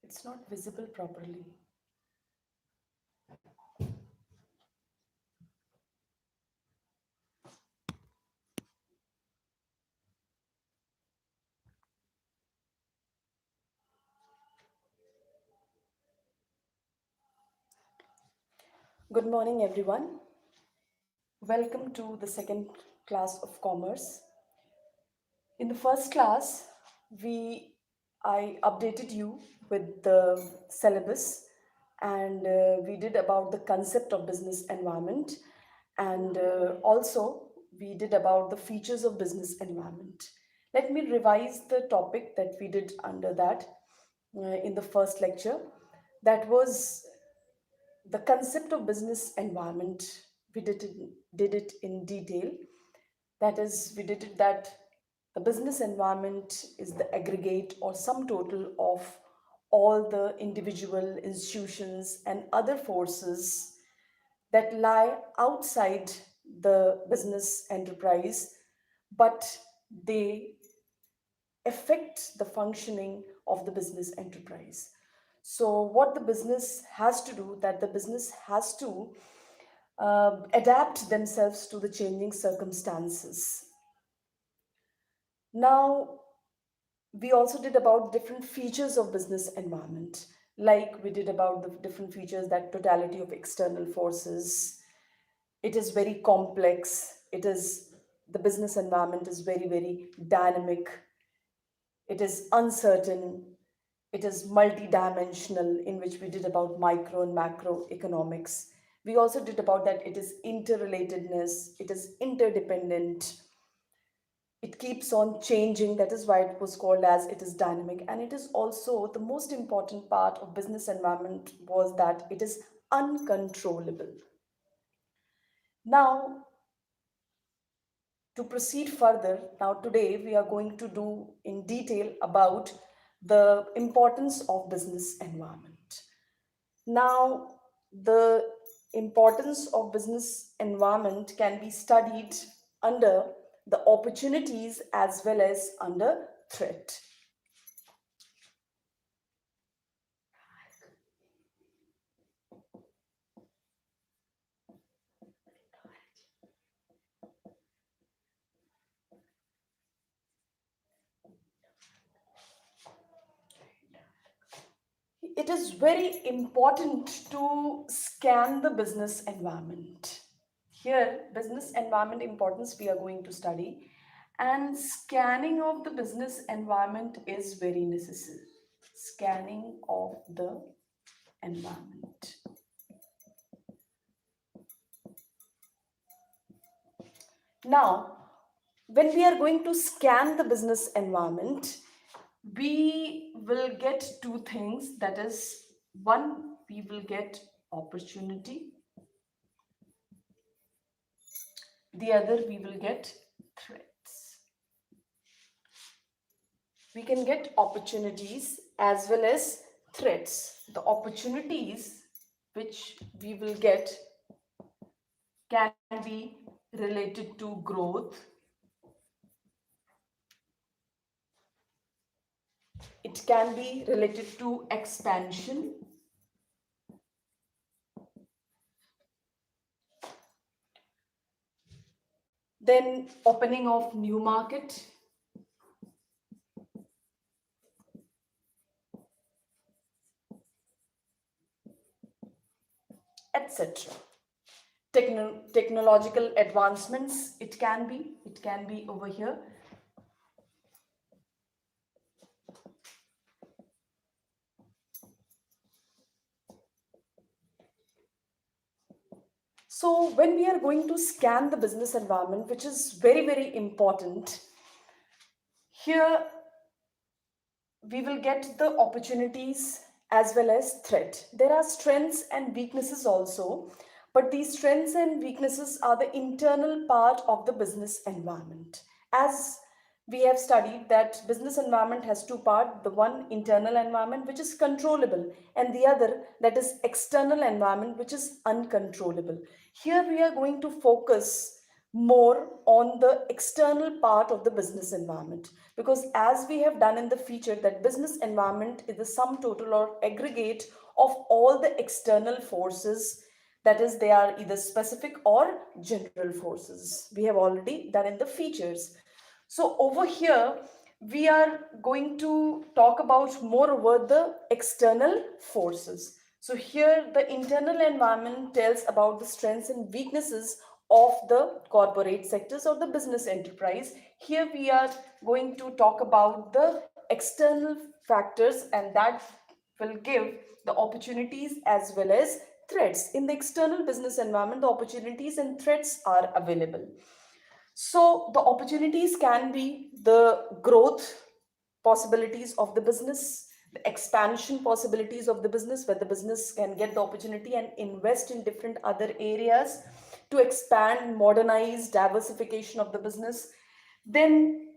It's not visible properly. Good morning, everyone. Welcome to the second class of commerce. In the first class, we I updated you with the syllabus and we did about the concept of business environment and also we did about the features of business environment. Let me revise the topic that we did under that in the first lecture. That was the concept of business environment. We did it in detail. That is, we did it that the business environment is the aggregate or sum total of all the individual institutions and other forces that lie outside the business enterprise, but they affect the functioning of the business enterprise. So what the business has to do, that the business has to adapt themselves to the changing circumstances. Now, we also did about different features of business environment, like we did about the different features, that totality of external forces. It is very complex. It is, the business environment is very, very dynamic. It is uncertain. It is multidimensional, in which we did about micro and macro economics. We also did about that it is interrelatedness, it is interdependent, it keeps on changing. That is why it was called as it is dynamic. And it is also the most important part of business environment was that it is uncontrollable. Now, to proceed further, now today we are going to do in detail about the importance of business environment. Now, the importance of business environment can be studied under the opportunities as well as under threat. It is very important to scan the business environment. Here, business environment importance we are going to study, and scanning of the business environment is very necessary. Scanning of the environment. Now, when we are going to scan the business environment, we will get two things. That is, one, we will get opportunity. The other, we will get threats. We can get opportunities as well as threats. The opportunities which we will get can be related to growth. It can be related to expansion. Then opening of new market. Etc. Technological advancements, it can be over here. So when we are going to scan the business environment, which is very, very important, here we will get the opportunities as well as threat. There are strengths and weaknesses also, but these strengths and weaknesses are the internal part of the business environment. As we have studied that business environment has two parts, the one internal environment which is controllable and the other that is external environment which is uncontrollable. Here we are going to focus more on the external part of the business environment, because as we have done in the feature, that business environment is the sum total or aggregate of all the external forces, that is, they are either specific or general forces. We have already done in the features. So over here we are going to talk about more over the external forces. So here the internal environment tells about the strengths and weaknesses of the corporate sectors or the business enterprise. Here we are going to talk about the external factors, and that will give the opportunities as well as threats. In the external business environment, the opportunities and threats are available. So the opportunities can be the growth possibilities of the business, the expansion possibilities of the business, where the business can get the opportunity and invest in different other areas to expand, modernize, diversification of the business. Then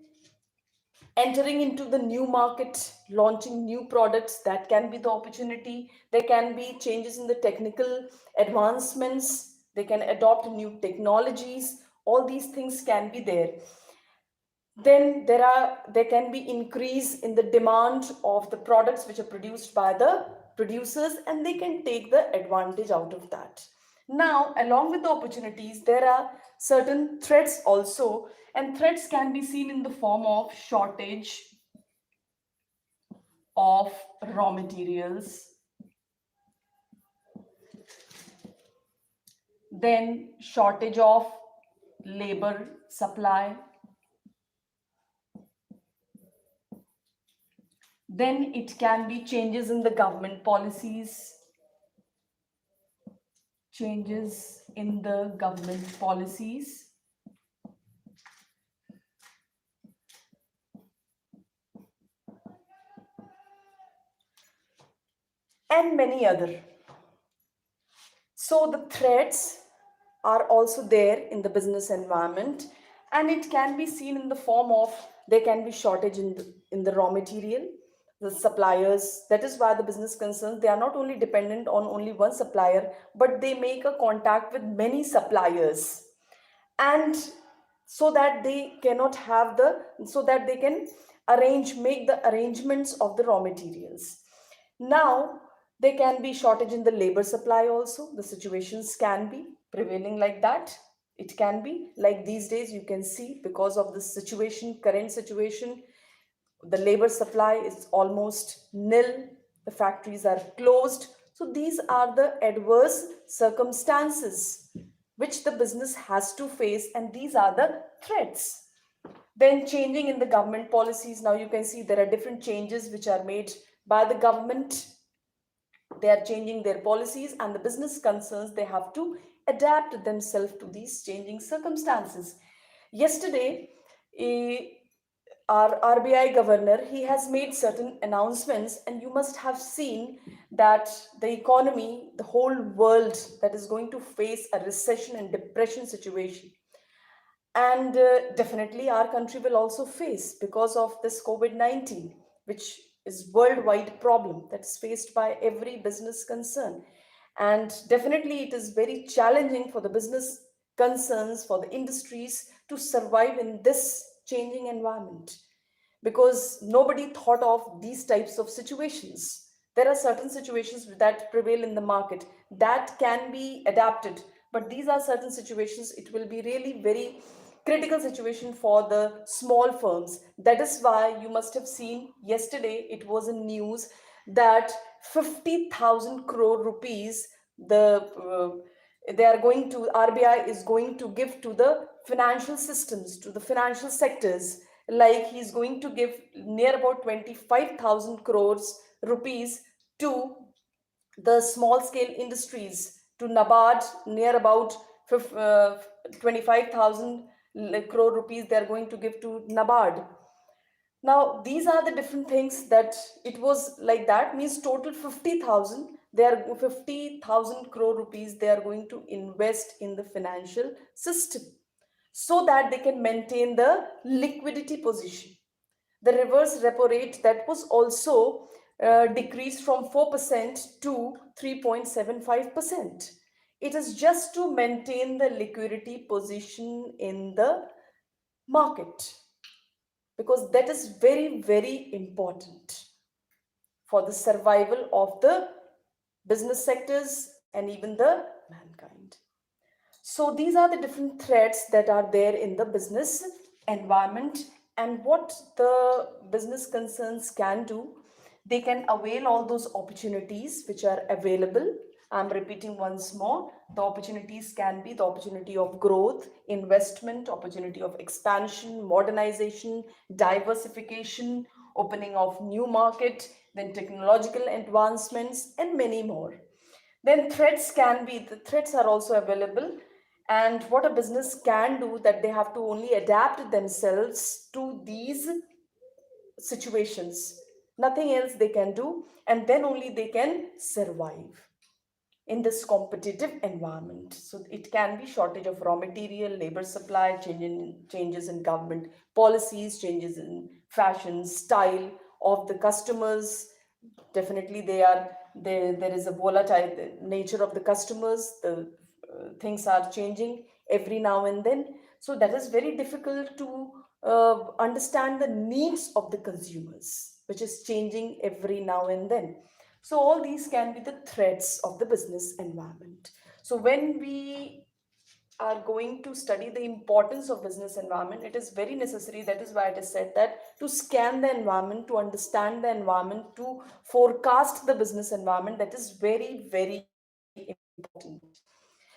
entering into the new market, launching new products, that can be the opportunity. There can be changes in the technical advancements, they can adopt new technologies, all these things can be there. Then there can be increase in the demand of the products which are produced by the producers, and they can take the advantage out of that. Now, along with the opportunities, there are certain threats also, and threats can be seen in the form of shortage of raw materials, then shortage of labor supply, then it can be changes in the government policies, changes in the government policies, and many other. So the threats are also there in the business environment, and it can be seen in the form of there can be shortage in the raw material, the suppliers. That is why the business concerns, they are not only dependent on only one supplier, but they make a contact with many suppliers, and so that they cannot have the so that they can make the arrangements of the raw materials. Now there can be shortage in the labor supply also. The situations can be prevailing like that. It can be like these days, you can see, because of the situation, current situation, the labor supply is almost nil, the factories are closed. So these are the adverse circumstances which the business has to face, and these are the threats. Then changing in the government policies. Now you can see there are different changes which are made by the government. They are changing their policies, and the business concerns, they have to adapt themselves to these changing circumstances. Yesterday, our RBI governor, he has made certain announcements, and you must have seen that the economy, the whole world, that is going to face a recession and depression situation. And definitely our country will also face, because of this COVID-19, which is worldwide problem that is faced by every business concern. And definitely it is very challenging for the business concerns, for the industries to survive in this changing environment, because nobody thought of these types of situations. There are certain situations that prevail in the market that can be adapted, but these are certain situations, it will be really very critical situation for the small firms. That is why you must have seen yesterday, it was in news that 50,000 crore rupees they are going to, RBI is going to give to the financial systems, to the financial sectors. Like he's going to give near about 25,000 crores rupees to the small scale industries, to NABARD, near about 25,000 crore rupees they are going to give to NABARD. Now, these are the different things that it was like that, means total 50,000, they are 50,000 crore rupees they are going to invest in the financial system, so that they can maintain the liquidity position. The reverse repo rate, that was also decreased from 4% to 3.75%. It is just to maintain the liquidity position in the market, because that is very, very important for the survival of the business sectors and even the mankind. So these are the different threats that are there in the business environment, and what the business concerns can do, they can avail all those opportunities which are available. I'm repeating once more, the opportunities can be the opportunity of growth, investment, opportunity of expansion, modernization, diversification, opening of new market, then technological advancements, and many more. Then threats can be, the threats are also available, and what a business can do, that they have to only adapt themselves to these situations, nothing else they can do, and then only they can survive in this competitive environment. So it can be shortage of raw material, labor supply, changes in government policies, changes in fashion style of the customers. Definitely there is a volatile nature of the customers. The things are changing every now and then. So that is very difficult to understand the needs of the consumers, which is changing every now and then. So all these can be the threats of the business environment. So when we are going to study the importance of business environment, it is very necessary. That is why it is said that to scan the environment, to understand the environment, to forecast the business environment, that is very, very important.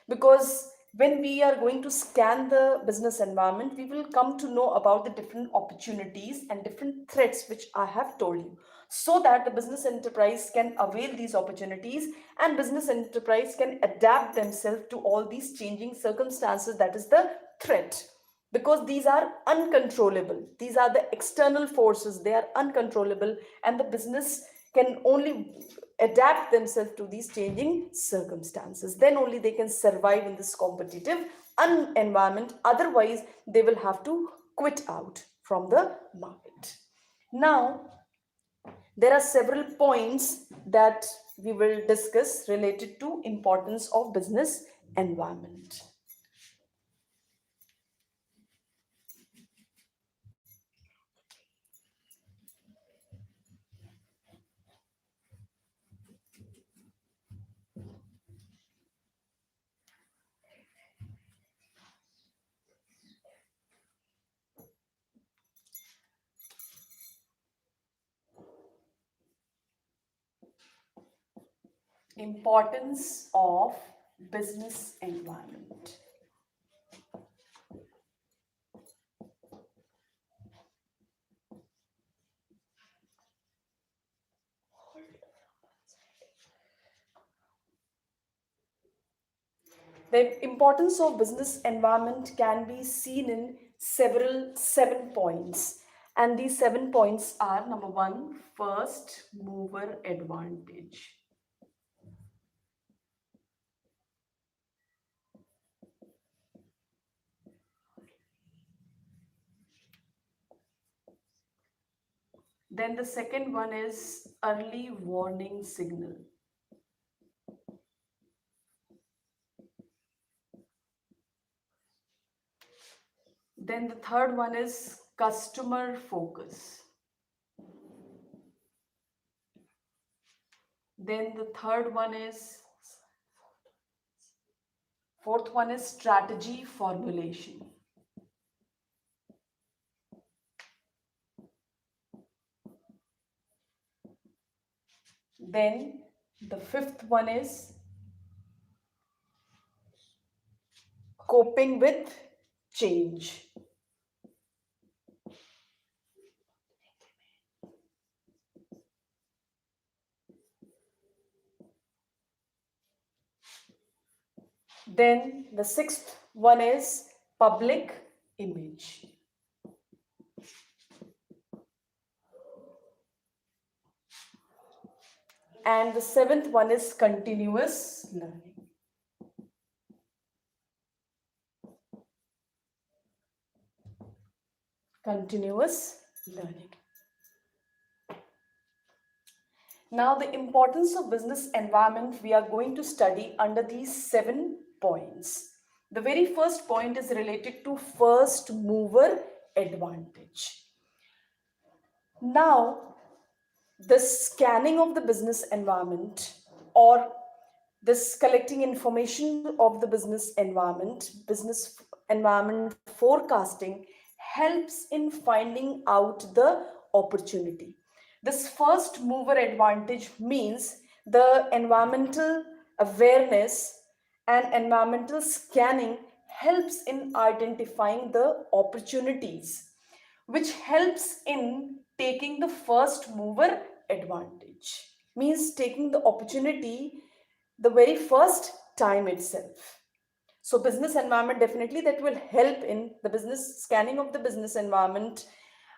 Because when we are going to scan the business environment, we will come to know about the different opportunities and different threats which I have told you, so that the business enterprise can avail these opportunities, and business enterprise can adapt themselves to all these changing circumstances. That is the threat, because these are uncontrollable. These are the external forces, they are uncontrollable, and the business can only adapt themselves to these changing circumstances. Then only they can survive in this competitive environment. Otherwise, they will have to quit out from the market. Now, there are several points that we will discuss related to importance of business environment. Importance of business environment. The importance of business environment can be seen in seven points. And these 7 points are: number one, first mover advantage. Then the second one is early warning signal. Then the third one is customer focus. Then the fourth one is strategy formulation. Then the fifth one is coping with change. Then the sixth one is public image. And the seventh one is continuous learning. Continuous learning. Now, the importance of business environment we are going to study under these 7 points. The very first point is related to first mover advantage. Now, the scanning of the business environment, or this collecting information of the business environment forecasting, helps in finding out the opportunity. This first mover advantage means the environmental awareness and environmental scanning helps in identifying the opportunities, which helps in taking the first mover advantage. Means taking the opportunity the very first time itself. So business environment, definitely that will help in the business scanning of the business environment,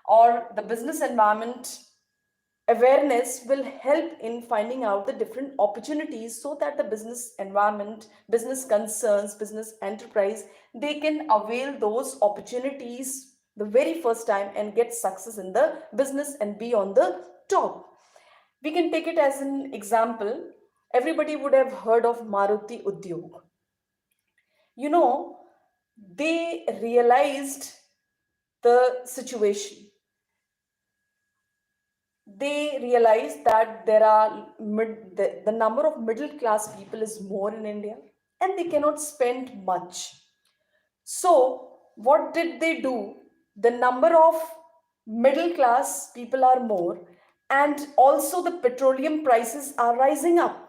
or the business environment awareness will help in finding out the different opportunities, so that the business environment, business concerns, business enterprise, they can avail those opportunities the very first time and get success in the business and be on the top. We can take it as an example. Everybody would have heard of Maruti Udyog. You know, they realized the situation. They realized that there are the number of middle class people is more in India, and they cannot spend much. So what did they do? The number of middle class people are more, and also the petroleum prices are rising up.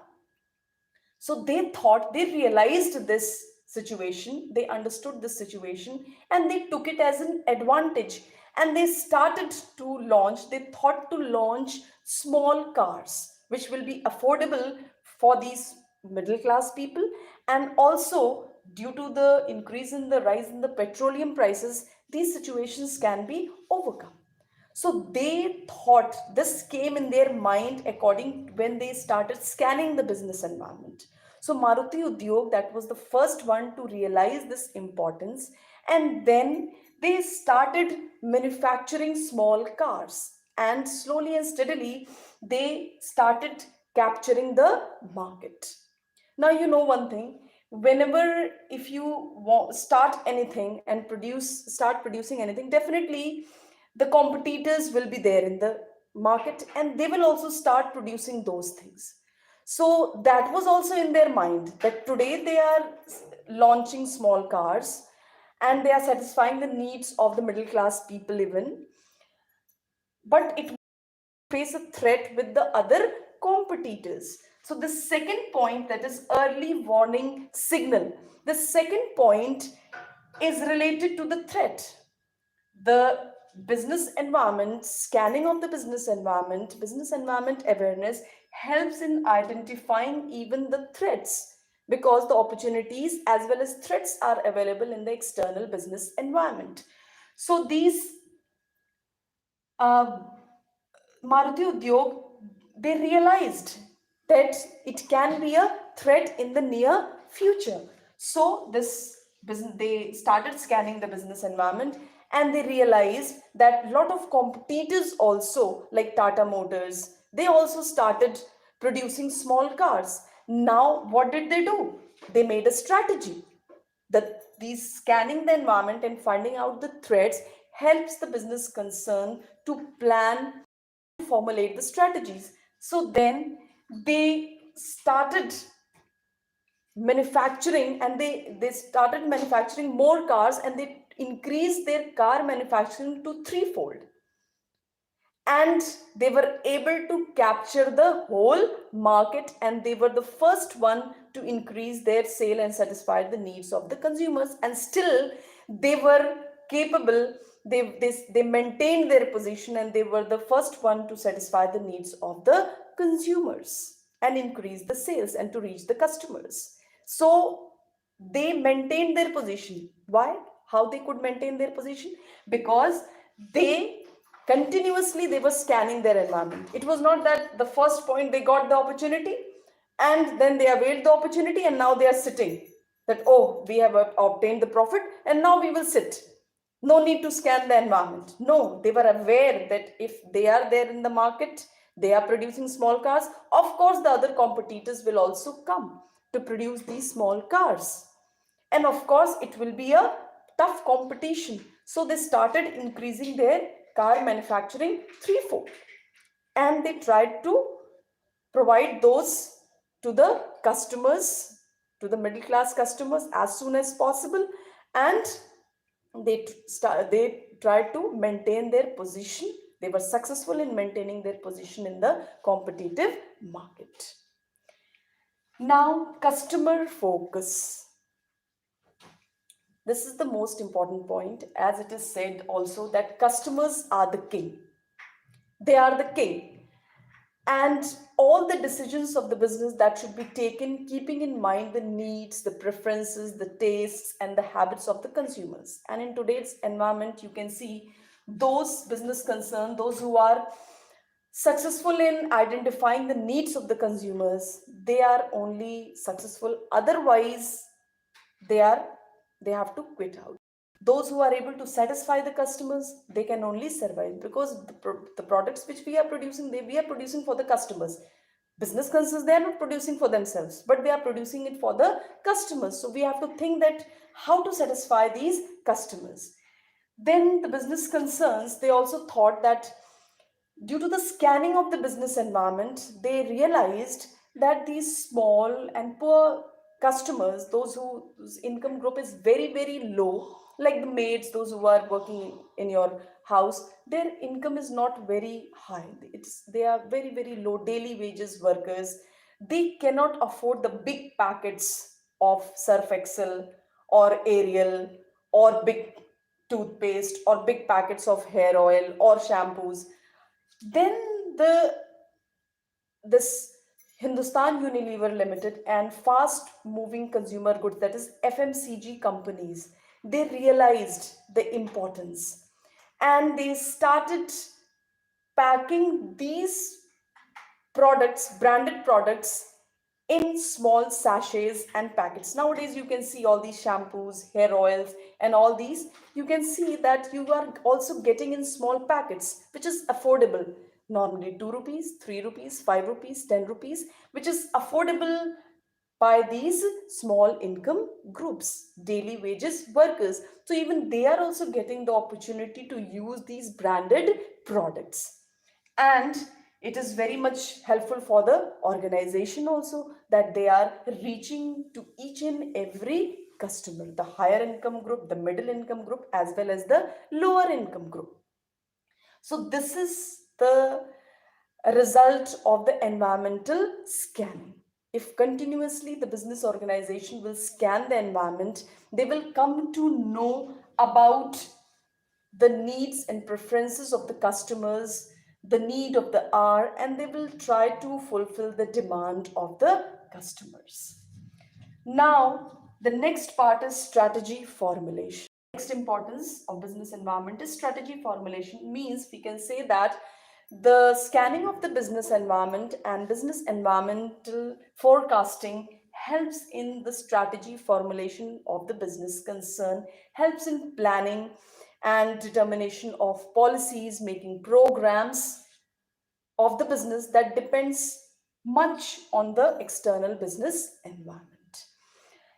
So they realized this situation, they understood this situation, and they took it as an advantage. And they started to launch, they thought to launch small cars, which will be affordable for these middle class people. And also, due to the increase in the rise in the petroleum prices, these situations can be overcome. So they thought, this came in their mind according when they started scanning the business environment. So Maruti Udyog, that was the first one to realize this importance, and then they started manufacturing small cars, and slowly and steadily they started capturing the market. Now, you know one thing, whenever if you start anything and start producing anything, definitely the competitors will be there in the market, and they will also start producing those things. So that was also in their mind, that today they are launching small cars and they are satisfying the needs of the middle class people even, but it face a threat with the other competitors. So the second point, that is early warning signal. The second point is related to the threat. The business environment, scanning of the business environment awareness helps in identifying even the threats, because the opportunities as well as threats are available in the external business environment. So these uh, Maruti Udyog, they realized that it can be a threat in the near future. So this business, they started scanning the business environment, and they realized that a lot of competitors also, like Tata Motors, they also started producing small cars. Now, what did they do? They made a strategy that these scanning the environment and finding out the threats helps the business concern to plan, formulate the strategies. So then they started manufacturing, and they started manufacturing more cars, and they increased their car manufacturing to threefold, and they were able to capture the whole market, and they were the first one to increase their sale and satisfy the needs of the consumers. And still they were capable, they maintained their position, and they were the first one to satisfy the needs of the consumers and increase the sales and to reach the customers. So they maintained their position. Why? How they could maintain their position? Because they were scanning their environment. It was not that the first point they got the opportunity and then they availed the opportunity and now they are sitting, that, oh, we have obtained the profit and now we will sit. No need to scan the environment. No, they were aware that if they are there in the market, They are producing small cars. Of course, the other competitors will also come to produce these small cars. And of course, it will be a tough competition. So they started increasing their car manufacturing threefold. And they tried to provide those to the customers, to the middle class customers as soon as possible. And they tried to maintain their position. They were successful in maintaining their position in the competitive market. Now, customer focus. This is the most important point, as it is said also that customers are the king. They are the king. And all the decisions of the business that should be taken keeping in mind the needs, the preferences, the tastes, and the habits of the consumers. And in today's environment, you can see those business concerns, those who are successful in identifying the needs of the consumers, they are only successful. Otherwise, they have to quit out. Those who are able to satisfy the customers, they can only survive, because the products which we are producing, we are producing for the customers. Business concerns, they are not producing for themselves, but they are producing it for the customers. So we have to think that how to satisfy these customers. Then the business concerns, they also thought that due to the scanning of the business environment, they realized that these small and poor customers, those whose income group is very, very low, like the maids, those who are working in your house, their income is not very high. They are very, very low daily wages workers. They cannot afford the big packets of Surf Excel or Ariel or big toothpaste or big packets of hair oil or shampoos. Then this Hindustan Unilever Limited and fast moving consumer goods, that is FMCG companies, they realized the importance, and they started packing these products, branded products, in small sachets and packets. Nowadays, you can see all these shampoos, hair oils, and all these. You can see that you are also getting in small packets, which is affordable. Normally 2 rupees, 3 rupees, 5 rupees, 10 rupees, which is affordable by these small income groups, daily wages workers. So even they are also getting the opportunity to use these branded products. And it is very much helpful for the organization also, that they are reaching to each and every customer, the higher income group, the middle income group, as well as the lower income group. So this is the result of the environmental scanning. If continuously the business organization will scan the environment, they will come to know about the needs and preferences of the customers, the need of the hour, and they will try to fulfill the demand of the customers. Now, the next part is strategy formulation. Next importance of business environment is strategy formulation. Means we can say that the scanning of the business environment and business environmental forecasting helps in the strategy formulation of the business concern, helps in planning and determination of policies, making programs of the business that depends much on the external business environment.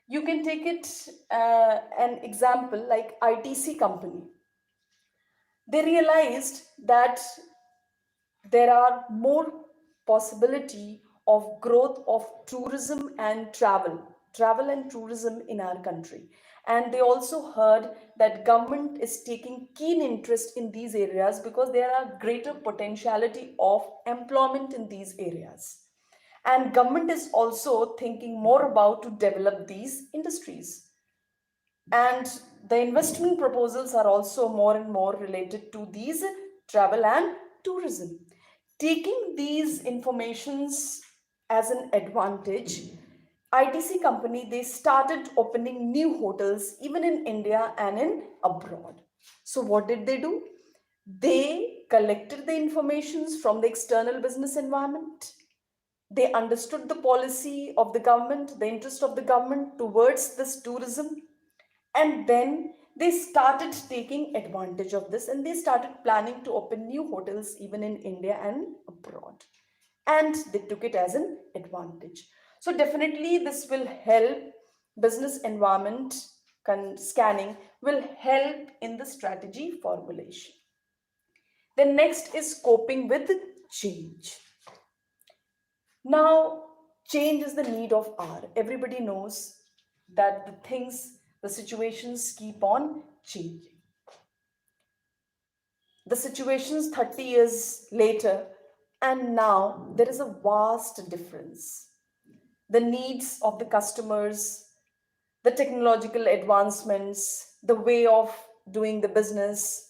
You can take it an example like ITC company. They realized that there are more possibility of growth of tourism and travel and tourism in our country. And they also heard that government is taking keen interest in these areas because there are greater potentiality of employment in these areas. And government is also thinking more about to develop these industries. And the investment proposals are also more and more related to these travel and tourism. Taking these informations as an advantage, ITC company, they started opening new hotels even in India and in abroad. So what did they do? They collected the informations from the external business environment. They understood the policy of the government, the interest of the government towards this tourism, and then they started taking advantage of this and they started planning to open new hotels even in India and abroad. And they took it as an advantage. So definitely this will help business environment scanning will help in the strategy formulation. Then next is coping with change. Now, change is the need of hour. Everybody knows that the things, the situations keep on changing. The situations 30 years later and now, there is a vast difference. The needs of the customers, the technological advancements, the way of doing the business,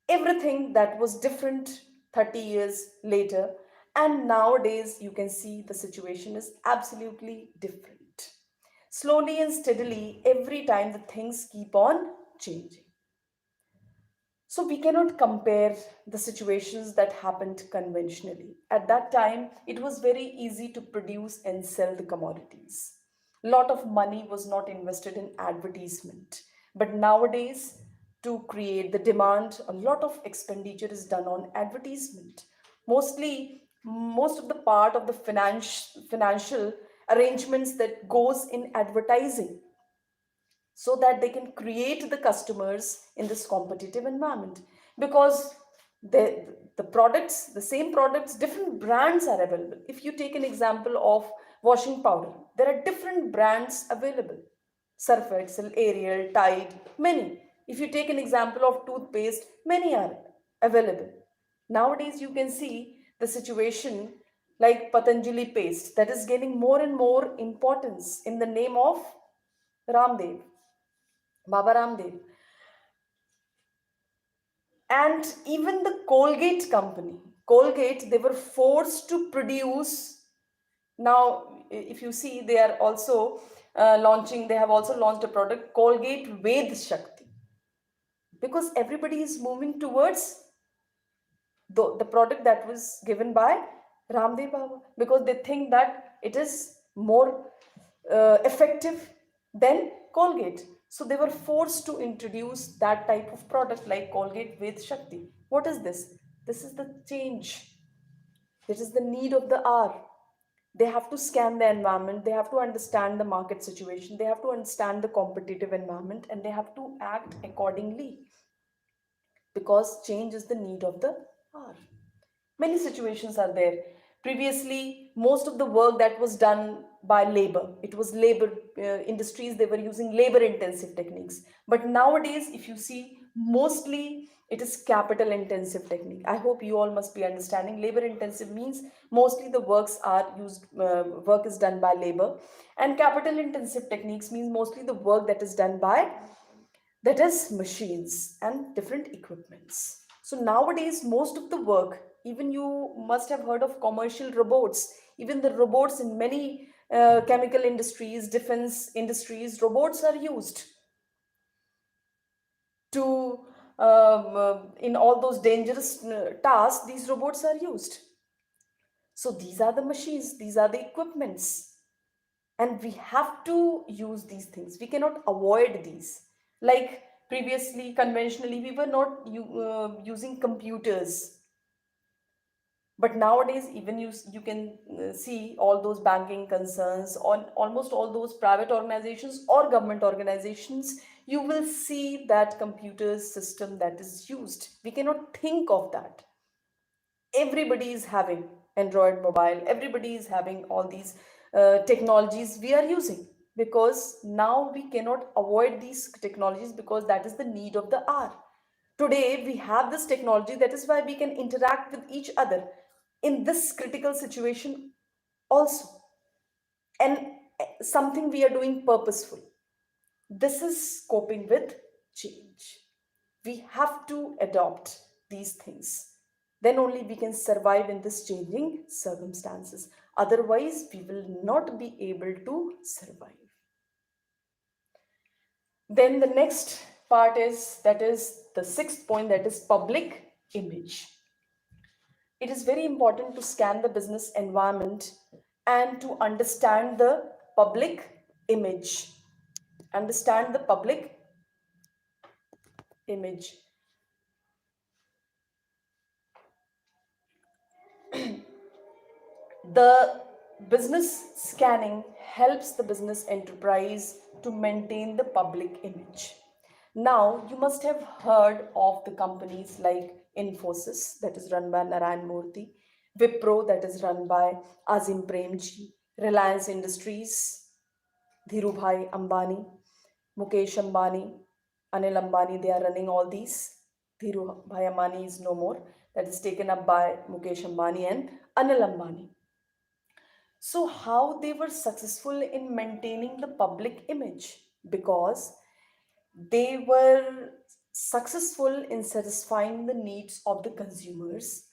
everything that was different 30 years later. And nowadays, you can see the situation is absolutely different. Slowly and steadily, every time the things keep on changing. So we cannot compare the situations that happened conventionally. At that time, it was very easy to produce and sell the commodities. A lot of money was not invested in advertisement. But nowadays, to create the demand, a lot of expenditure is done on advertisement. Mostly, most of the part of the financial arrangements that goes in advertising so that they can create the customers in this competitive environment, because the products, the same products, different brands are available. If you take an example of washing powder, there are different brands available: Surf Excel, Ariel, Tide, many. If you take an example of toothpaste, many are available. Nowadays you can see the situation like Patanjali paste that is gaining more and more importance in the name of Ramdev, Baba Ramdev. And even the Colgate company, Colgate, they were forced to produce. Now, if you see, they are also launching, they have also launched a product, Colgate Ved Shakti, because everybody is moving towards the product that was given by Ramdev Baba, because they think that it is more effective than Colgate. So they were forced to introduce that type of product like Colgate with Shakti. What is this? This is the change. This is the need of the hour. They have to scan the environment, they have to understand the market situation, they have to understand the competitive environment, and they have to act accordingly, because change is the need of the hour. Many situations are there. Previously, most of the work that was done by labor, it was labor industries, they were using labor intensive techniques. But nowadays, if you see, mostly it is capital intensive technique. I hope you all must be understanding. Labor intensive means mostly the work is done by labor, and capital intensive techniques means mostly the work that is done by, that is, machines and different equipments. So nowadays, most of the work, even you must have heard of commercial robots, even the robots in many chemical industries, defense industries, robots are used to, in all those dangerous tasks, these robots are used. So these are the machines, these are the equipments, and we have to use these things. We cannot avoid these. Like previously, conventionally, we were not using computers, but nowadays even you can see all those banking concerns on almost all those private organizations or government organizations. You will see that computer system that is used. We cannot think of that. Everybody is having Android mobile, everybody is having all these technologies we are using, because now we cannot avoid these technologies, because that is the need of the hour. Today we have this technology, that is why we can interact with each other in this critical situation also, and something we are doing purposeful. This is coping with change. We have to adopt these things, then only we can survive in this changing circumstances. Otherwise we will not be able to survive. Then the next part is, that is the sixth point, that is public image. It is very important to scan the business environment and to understand the public image. Understand the public image. The business scanning helps the business enterprise to maintain the public image. Now, you must have heard of the companies like Infosys, that is run by Narayan Murthy, Wipro, that is run by Azim Premji, Reliance Industries, Dhirubhai Ambani, Mukesh Ambani, Anil Ambani, they are running all these. Dhirubhai Ambani is no more. That is taken up by Mukesh Ambani and Anil Ambani. So, how they were successful in maintaining the public image? Because they were successful in satisfying the needs of the consumers,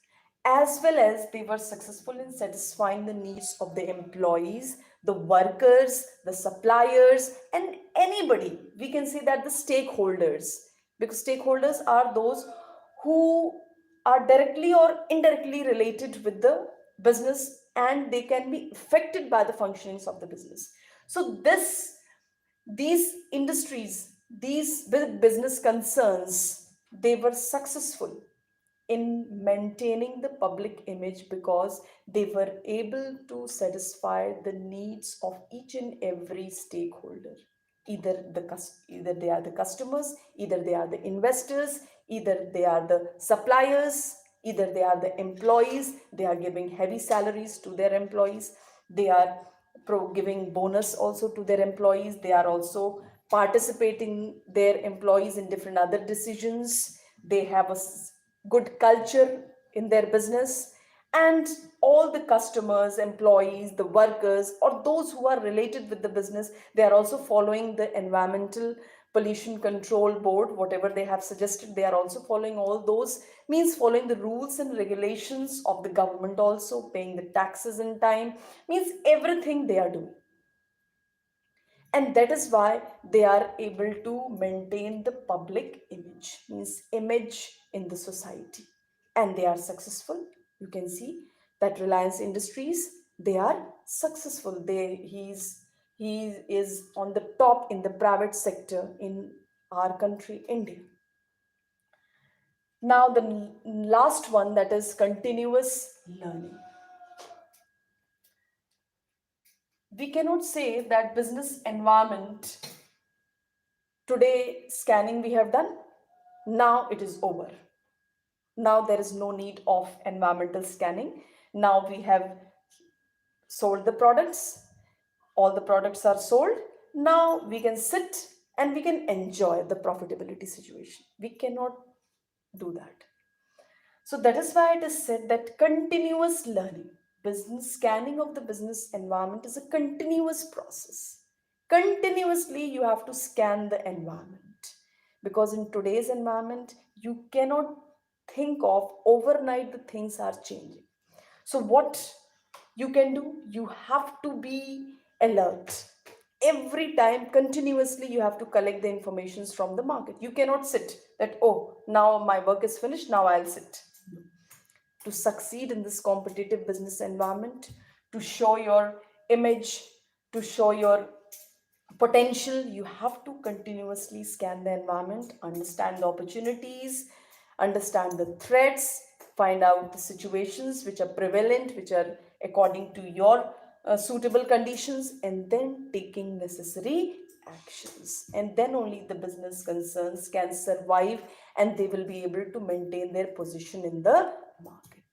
as well as they were successful in satisfying the needs of the employees, the workers, the suppliers, and anybody. We can say that the stakeholders, because stakeholders are those who are directly or indirectly related with the business, and they can be affected by the functionings of the business. So these industries, these business concerns, they were successful in maintaining the public image because they were able to satisfy the needs of each and every stakeholder. Either they are the customers, either they are the investors, either they are the suppliers, either they are the employees. They are giving heavy salaries to their employees. They are giving bonus also to their employees. They are also participating their employees in different other decisions. They have a good culture in their business, and all the customers, employees, the workers, or those who are related with the business, they are also following the environmental pollution control board, whatever they have suggested. They are also following all those, means following the rules and regulations of the government, also paying the taxes in time, means everything they are doing. And that is why they are able to maintain the public image, means image in the society, and they are successful. You can see that Reliance Industries, they are successful. He is on the top in the private sector in our country, India. Now the last one, that is continuous learning. We cannot say that business environment, today scanning we have done, now it is over. Now there is no need of environmental scanning. Now we have sold the products, all the products are sold. Now we can sit and we can enjoy the profitability situation. We cannot do that. So that is why it is said that continuous learning, business scanning of the business environment is a continuous process. Continuously you have to scan the environment, because in today's environment you cannot think of overnight the things are changing. So what you can do, you have to be alert. Every time continuously you have to collect the informations from the market. You cannot sit that, oh, now my work is finished, now I'll sit. To succeed in this competitive business environment, to show your image, to show your potential, you have to continuously scan the environment, understand the opportunities, understand the threats, find out the situations which are prevalent, which are according to your suitable conditions, and then taking necessary actions. And then only the business concerns can survive, and they will be able to maintain their position in the market.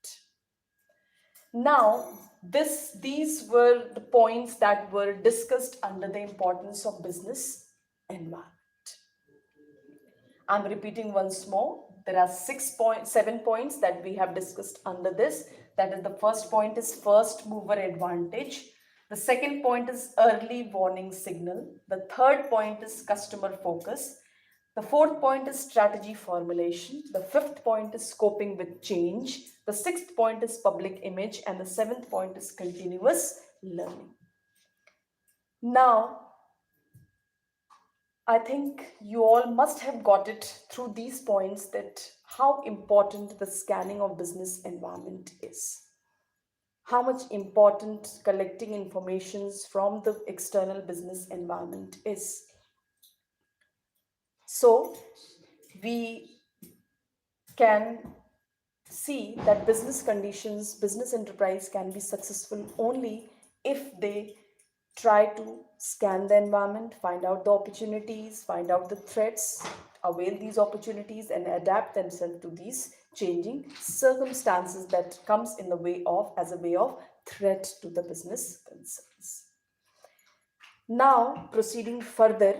Now, these were the points that were discussed under the importance of business environment. I'm repeating once more. There are 7 points that we have discussed under this. That is, the first point is first mover advantage. The second point is early warning signal. The third point is customer focus. The fourth point is strategy formulation. The fifth point is coping with change. The sixth point is public image. And the seventh point is continuous learning. Now, I think you all must have got it through these points that how important the scanning of business environment is. How much important collecting informations from the external business environment is. So we can see that business conditions, business enterprise can be successful only if they try to scan the environment, find out the opportunities, find out the threats, avail these opportunities and adapt themselves to these changing circumstances that comes in the way of, as a way of threat to the business concerns. Now, proceeding further,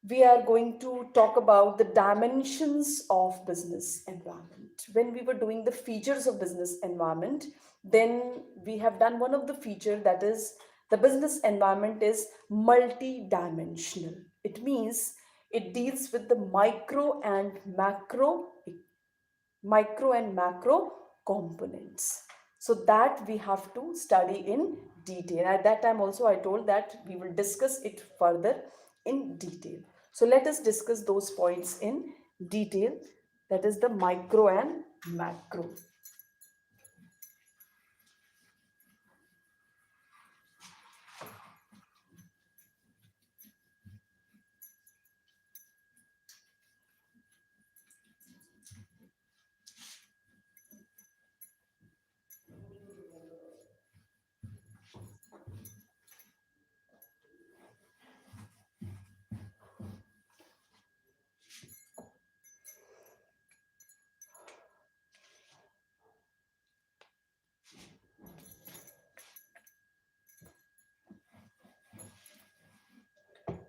we are going to talk about the dimensions of business environment. When we were doing the features of business environment, then we have done one of the feature, that is the business environment is multi-dimensional. It means it deals with the micro and macro components. So that we have to study in detail. At that time also I told that we will discuss it further in detail. So let us discuss those points in detail. That is the micro and macro.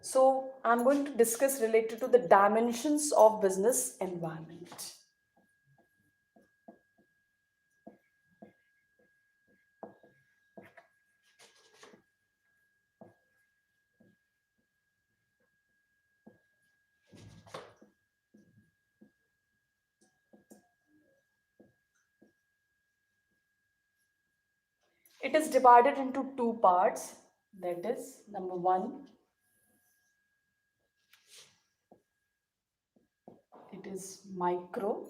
So I'm going to discuss related to the dimensions of business environment. It is divided into two parts. That is, number one, it is micro,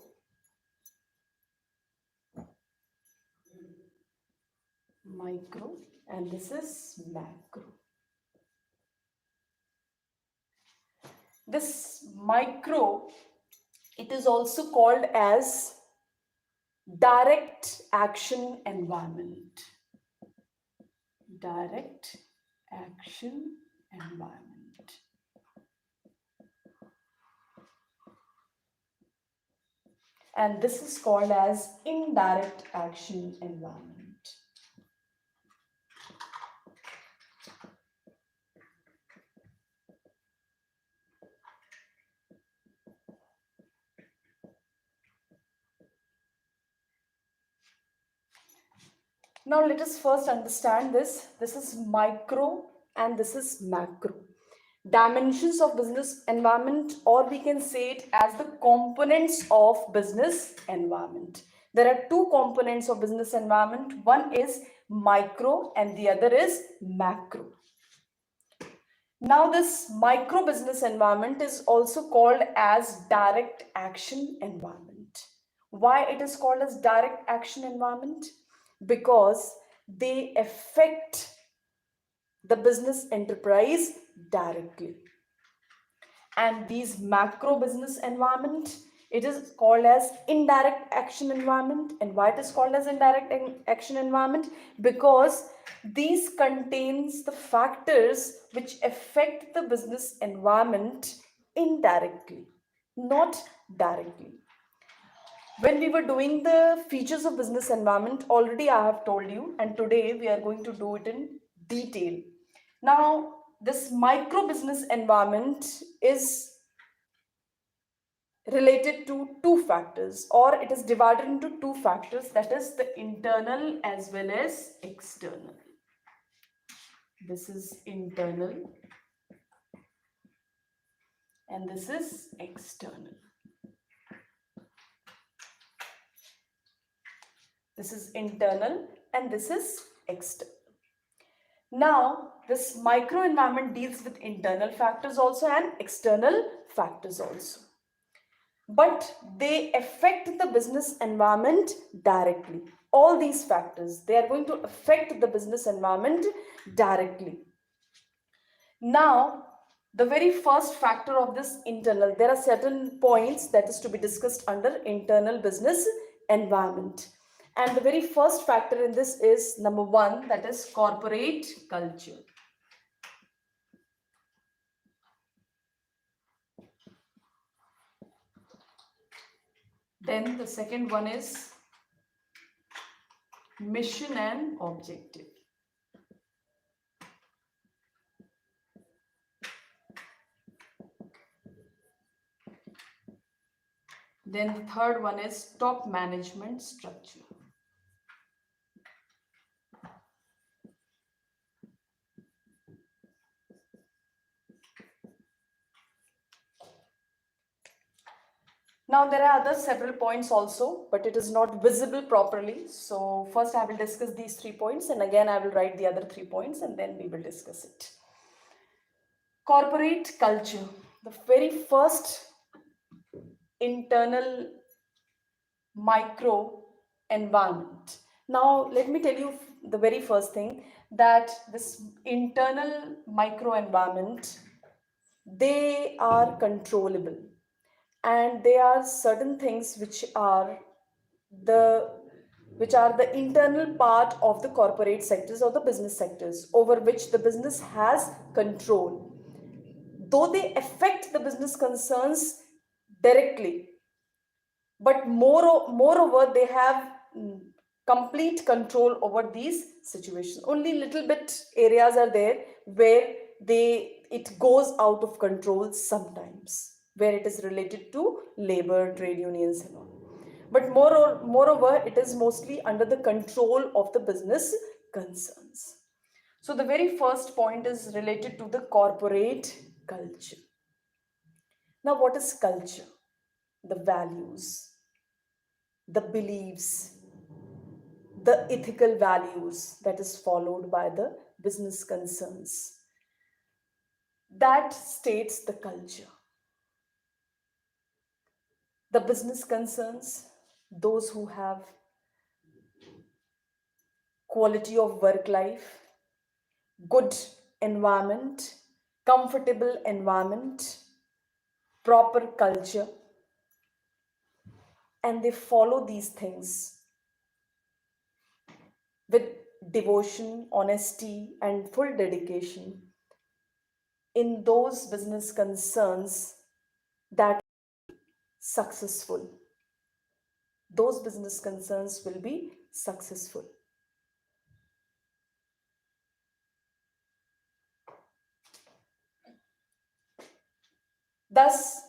and this is macro. This micro, it is also called as direct action environment. Direct action environment. And this is called as indirect action environment. Now let us first understand this. This is micro and this is macro. Dimensions of business environment, or we can say it as the components of business environment. There are two components of business environment. One is micro and the other is macro. Now this micro business environment is also called as direct action environment. Why it is called as direct action environment? Because they affect the business enterprise directly. And these macro business environment, it is called as indirect action environment. And why it is called as indirect action environment? Because these contains the factors which affect the business environment indirectly, not directly. When we were doing the features of business environment, already I have told you, and today we are going to do it in detail. Now, this micro business environment is related to two factors, or it is divided into two factors, that is the internal as well as external. This is internal and this is external. This is internal and this is external. Now, this micro environment deals with internal factors also and external factors also. But they affect the business environment directly. All these factors, they are going to affect the business environment directly. Now, The very first factor of this internal, there are certain points that is to be discussed under internal business environment. And the very first factor in this is number one, that is corporate culture. Then the second one is mission and objective. Then the third one is top management structure. Now there are other several points also, but it is not visible properly. So first I will discuss these 3 points, and again I will write the other 3 points, and then we will discuss it. Corporate culture, the very first internal micro environment. Now let me tell you the very first thing, that this internal micro environment, they are controllable, and there are certain things which are the internal part of the corporate sectors or the business sectors over which the business has control, though they affect the business concerns directly, but moreover they have complete control over these situations. Only little bit areas are there where it goes out of control sometimes, where it is related to labor, trade unions and all. But moreover, it is mostly under the control of the business concerns. So the very first point is related to the corporate culture. Now, what is culture? The values, the beliefs, the ethical values that is followed by the business concerns. That states the culture. The business concerns, those who have quality of work life, good environment, comfortable environment, proper culture, and they follow these things with devotion, honesty, and full dedication. In those business concerns that successful, those business concerns will be successful. Thus,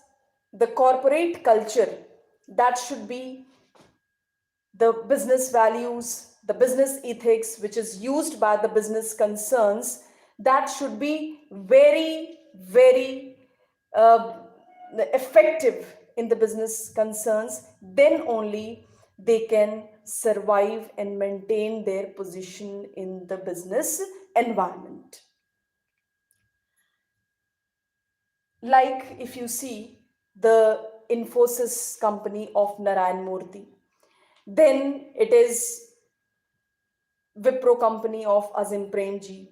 the corporate culture, that should be the business values, the business ethics, which is used by the business concerns, that should be very, very effective in the business concerns. Then only they can survive and maintain their position in the business environment. Like if you see the Infosys company of Narayan Murthy, then it is Wipro company of Azim Premji,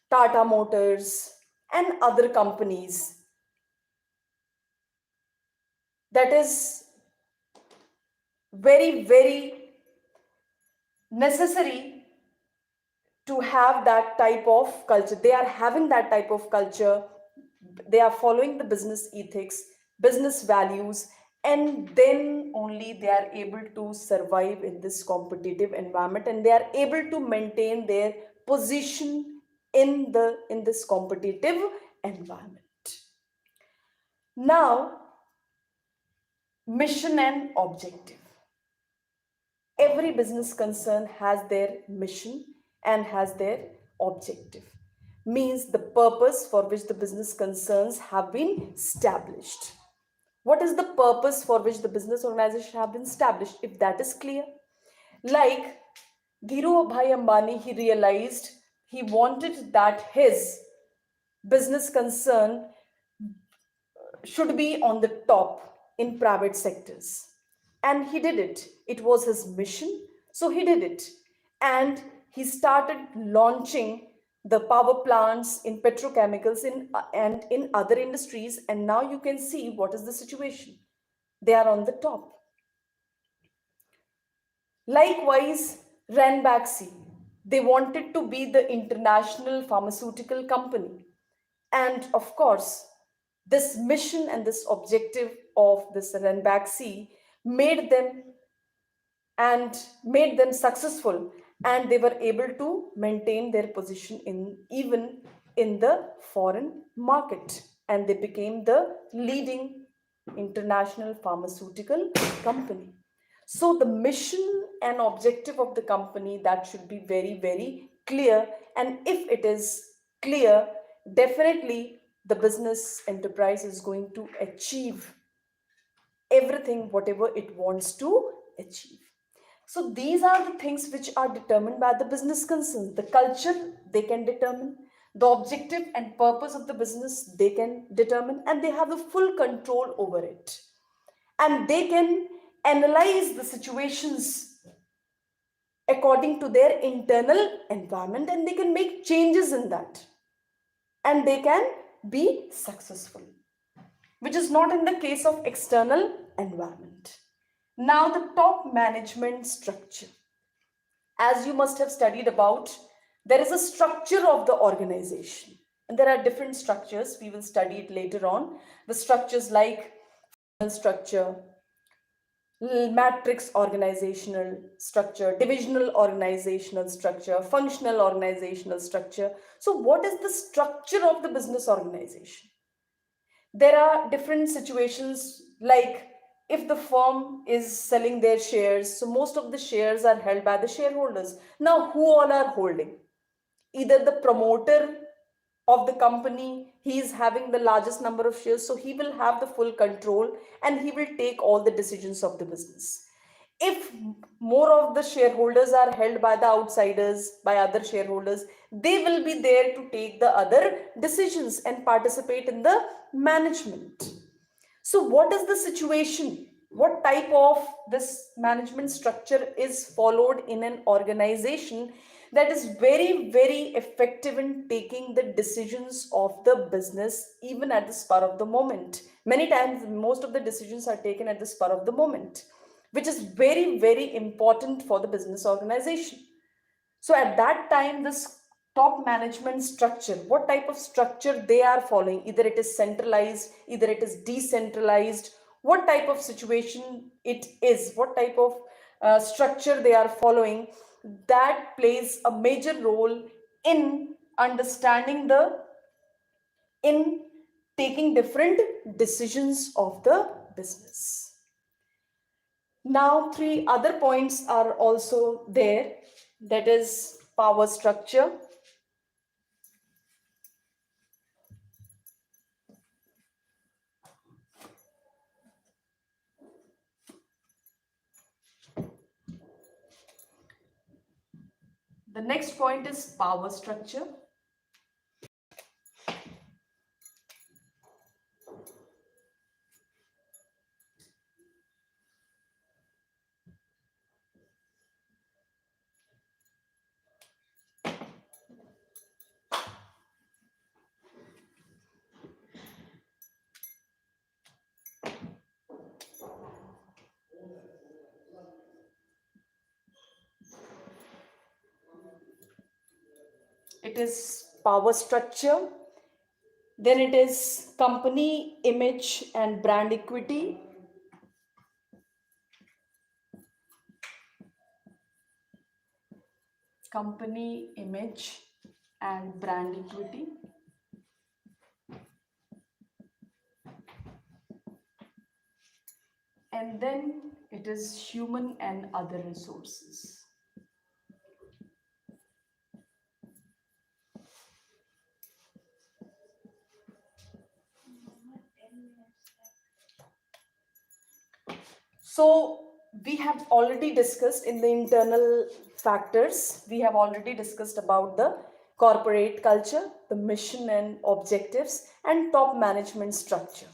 Tata Motors, and other companies. That is very, very necessary to have that type of culture. They are having that type of culture. They are following the business ethics, business values, and then only they are able to survive in this competitive environment, and they are able to maintain their position in this competitive environment. Now, mission and objective. Every business concern has their mission and has their objective. Means the purpose for which the business concerns have been established. What is the purpose for which the business organization have been established? If that is clear, like Dhirubhai Ambani, he realized he wanted that his business concern should be on the top in private sectors. And he did it. It was his mission. So he did it. And he started launching the power plants, in petrochemicals, and in other industries. And now you can see what is the situation. They are on the top. Likewise, Ranbaxy, they wanted to be the international pharmaceutical company. And of course, this mission and this objective of this Ranbaxy made them successful, and they were able to maintain their position even in the foreign market, and they became the leading international pharmaceutical company. So the mission and objective of the company, that should be very, very clear. And if it is clear, definitely the business enterprise is going to achieve everything, whatever it wants to achieve. So these are the things which are determined by the business concerns. The culture they can determine, the objective and purpose of the business they can determine, and they have the full control over it. And they can analyze the situations according to their internal environment, and they can make changes in that, and they can be successful, which is not in the case of external environment. Now, the top management structure. As you must have studied about, there is a structure of the organization, and there are different structures. We will study it later on. The structures like structure, matrix organizational structure, divisional organizational structure, functional organizational structure. So what is the structure of the business organization? There are different situations, like if the firm is selling their shares, so most of the shares are held by the shareholders. Now, who all are holding? Either the promoter of the company, he is having the largest number of shares, so he will have the full control and he will take all the decisions of the business. If more of the shareholders are held by the outsiders, by other shareholders, they will be there to take the other decisions and participate in the management. So what is the situation? What type of this management structure is followed in an organization that is very, very effective in taking the decisions of the business, even at the spur of the moment? Many times, most of the decisions are taken at the spur of the moment, which is very, very important for the business organization. So at that time, this top management structure, what type of structure they are following, either it is centralized, either it is decentralized, what type of situation it is, what type of structure they are following, that plays a major role in understanding in taking different decisions of the business. Now, three other points are also there, that is power structure, the next point is power structure. It is power structure. Then it is company image and brand equity. Company image and brand equity. And then it is human and other resources. So we have already discussed in the internal factors, we have already discussed about the corporate culture, the mission and objectives, and top management structure.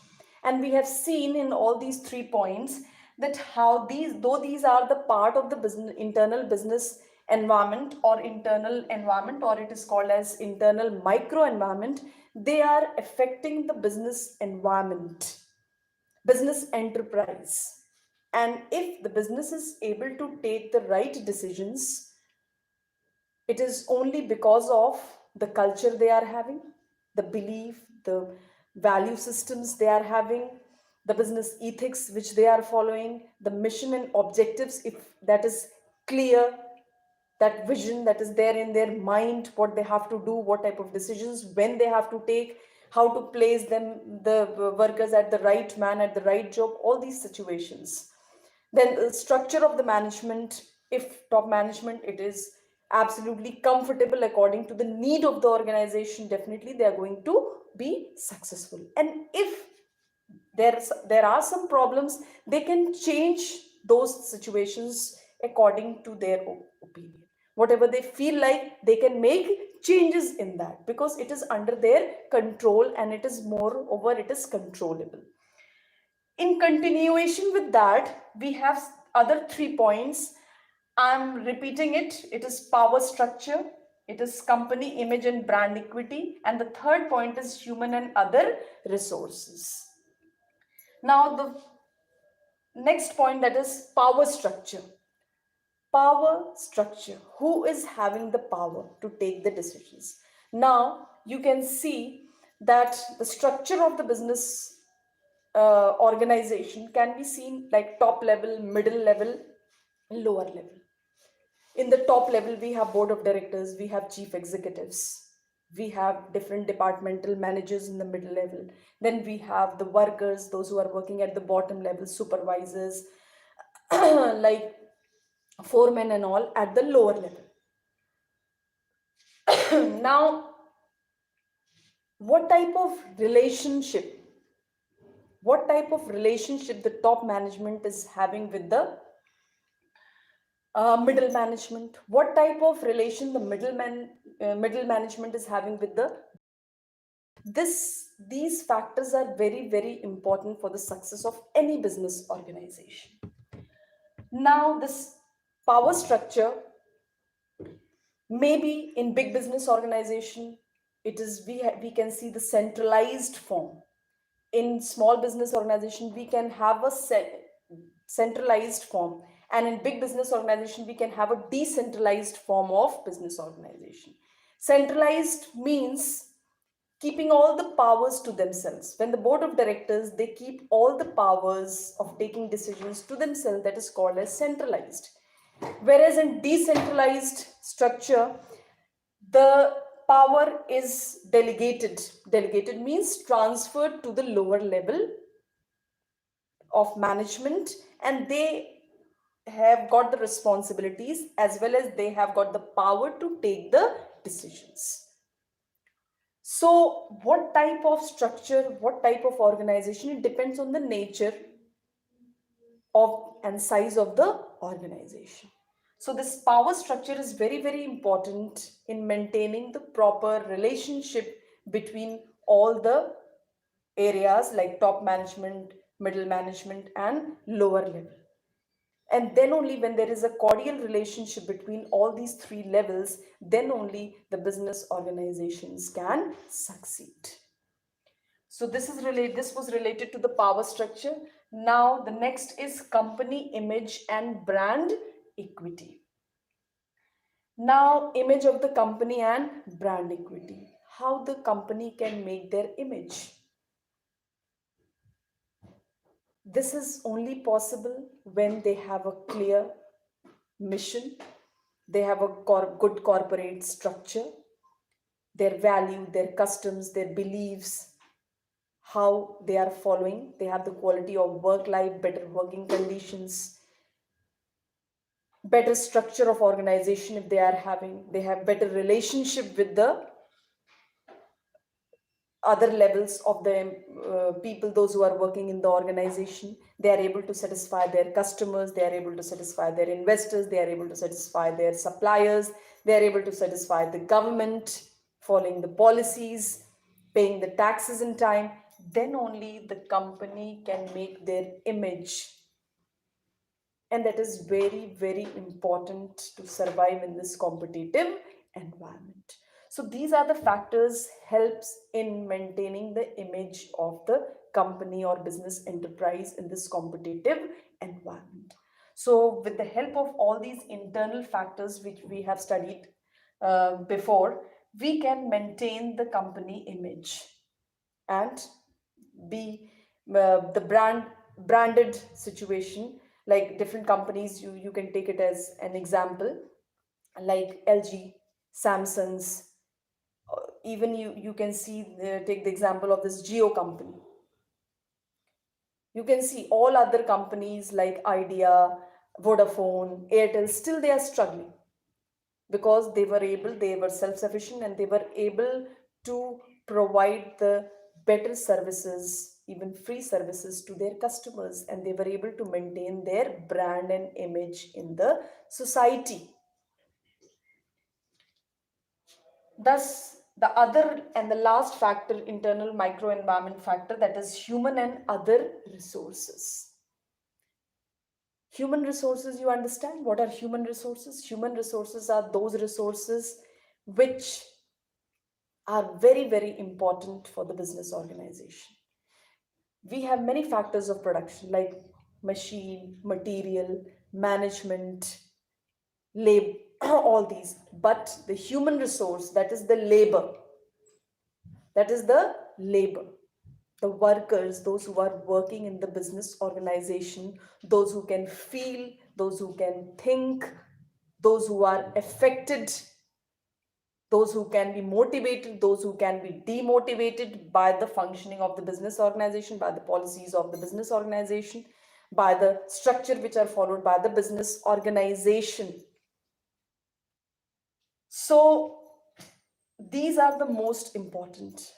And we have seen in all these 3 points that how these, though these are the part of the business, internal business environment or internal environment, or it is called as internal micro environment, they are affecting the business environment, business enterprise. And if the business is able to take the right decisions, it is only because of the culture they are having, the belief, the value systems they are having, the business ethics which they are following, the mission and objectives, if that is clear, that vision that is there in their mind, what they have to do, what type of decisions, when they have to take, how to place them, the workers at the right man, at the right job, all these situations. Then the structure of the management, if top management, it is absolutely comfortable according to the need of the organization, definitely they are going to be successful. And if there are some problems, they can change those situations according to their opinion. Whatever they feel like, they can make changes in that because it is under their control and it is moreover, it is controllable. In continuation with that, we have other 3 points. I'm repeating it. It is power structure, it is company image and brand equity, and the third point is human and other resources. Now, the next point, that is power structure. Power structure. Who is having the power to take the decisions? Now, you can see that the structure of the business organization can be seen like top level, middle level, lower level. In the top level, we have board of directors, we have chief executives, we have different departmental managers in the middle level. Then we have the workers, those who are working at the bottom level, supervisors, like foremen and all at the lower level. Now, what type of relationship the top management is having with the middle management? What type of relation the middle management is having with these factors are very, very important for the success of any business organization. Now, this power structure, maybe in big business organization, it is we can see the centralized form. In small business organization, we can have a centralized form, and in big business organization, we can have a decentralized form of business organization. Centralized means keeping all the powers to themselves. When the board of directors, they keep all the powers of taking decisions to themselves, that is called as centralized. Whereas in decentralized structure, the power is delegated. Delegated means transferred to the lower level of management, and they have got the responsibilities as well as they have got the power to take the decisions. So what type of structure, what type of organization, it depends on the nature of and size of the organization. So this power structure is very, very important in maintaining the proper relationship between all the areas like top management, middle management, and lower level. And then only when there is a cordial relationship between all these 3 levels, then only the business organizations can succeed. So this was related to the power structure. Now the next is company image and brand equity. Now, image of the company and brand equity. How the company can make their image. This is only possible when they have a clear mission, they have a good corporate structure, their value, their customs, their beliefs, how they are following, they have the quality of work life, better working conditions, better structure of organization if they are having, they have better relationship with the other levels of the people, those who are working in the organization. They are able to satisfy their customers, they are able to satisfy their investors, they are able to satisfy their suppliers, they are able to satisfy the government, following the policies, paying the taxes in time. Then only the company can make their image and that is very, very important to survive in this competitive environment. So these are the factors helps in maintaining the image of the company or business enterprise in this competitive environment. So with the help of all these internal factors which we have studied before, we can maintain the company image and be the branded situation. Like different companies, you can take it as an example, like LG, Samsung's, even you can see, take the example of this Geo company. You can see all other companies like Idea, Vodafone, Airtel, still they are struggling because they were self-sufficient, and they were able to provide the better services, even free services, to their customers, and they were able to maintain their brand and image in the society. Thus, the other and the last factor, internal microenvironment factor, that is human and other resources. Human resources, you understand? What are human resources? Human resources are those resources which are very, very important for the business organization. We have many factors of production like machine, material, management, labor, all these. But the human resource, that is the labor, the workers, those who are working in the business organization, those who can feel, those who can think, those who are affected, those who can be motivated, those who can be demotivated by the functioning of the business organization, by the policies of the business organization, by the structure which are followed by the business organization. So these are the most important.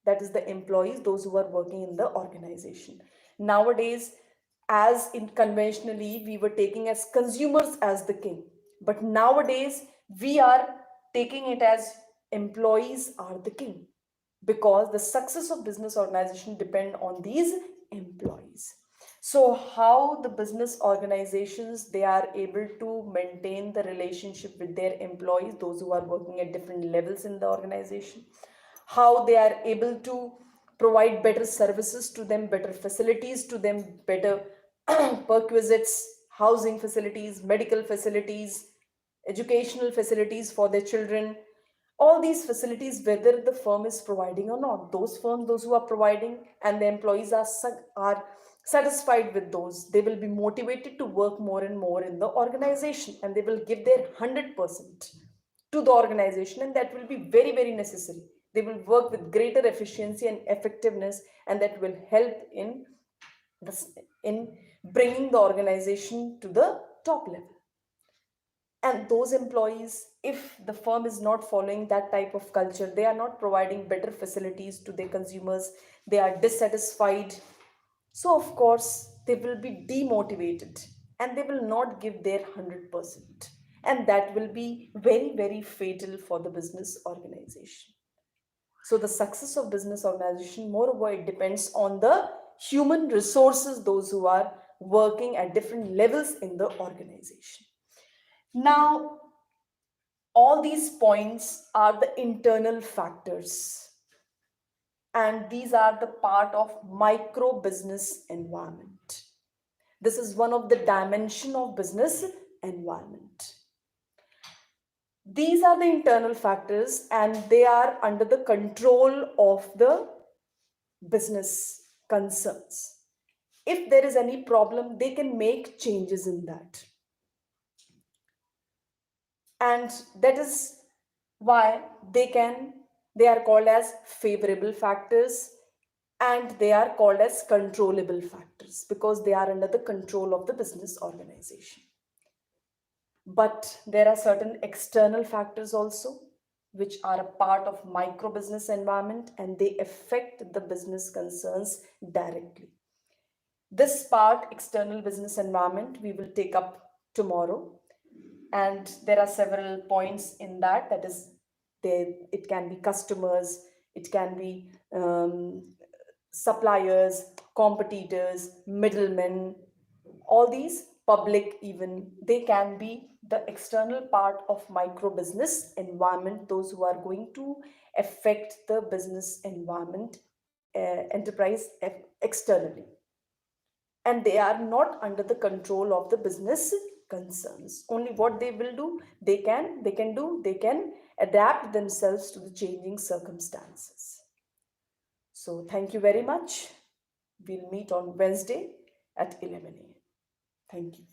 That is the employees, those who are working in the organization. Nowadays, as in conventionally, we were taking as consumers as the king. But nowadays, we are taking it as employees are the king, because the success of business organization depend on these employees. So how the business organizations, they are able to maintain the relationship with their employees, those who are working at different levels in the organization, how they are able to provide better services to them, better facilities to them, better perquisites, housing facilities, medical facilities, educational facilities for their children, all these facilities, whether the firm is providing or not. Those firms, those who are providing, and the employees are satisfied with those, they will be motivated to work more and more in the organization, and they will give their 100% to the organization, and that will be very, very necessary. They will work with greater efficiency and effectiveness, and that will help in bringing the organization to the top level. And those employees, if the firm is not following that type of culture, they are not providing better facilities to their consumers, they are dissatisfied, so of course they will be demotivated, and they will not give their 100%, and that will be very, very fatal for the business organization. So the success of business organization, moreover, it depends on the human resources, those who are working at different levels in the organization. Now, all these points are the internal factors, and these are the part of micro business environment. This is one of the dimension of business environment. These are the internal factors, and they are under the control of the business concerns. If there is any problem, they can make changes in that. And that is why they are called as favorable factors, and they are called as controllable factors, because they are under the control of the business organization. But there are certain external factors also, which are a part of micro business environment, and they affect the business concerns directly. This part, external business environment, we will take up tomorrow. And there are several points in that. That is, it can be customers, it can be suppliers, competitors, middlemen, all these public even, they can be the external part of micro business environment, those who are going to affect the business environment, enterprise externally, and they are not under the control of the business concerns. Only what they will do, they can adapt themselves to the changing circumstances. So thank you very much. We'll meet on Wednesday at 11 a.m. Thank you.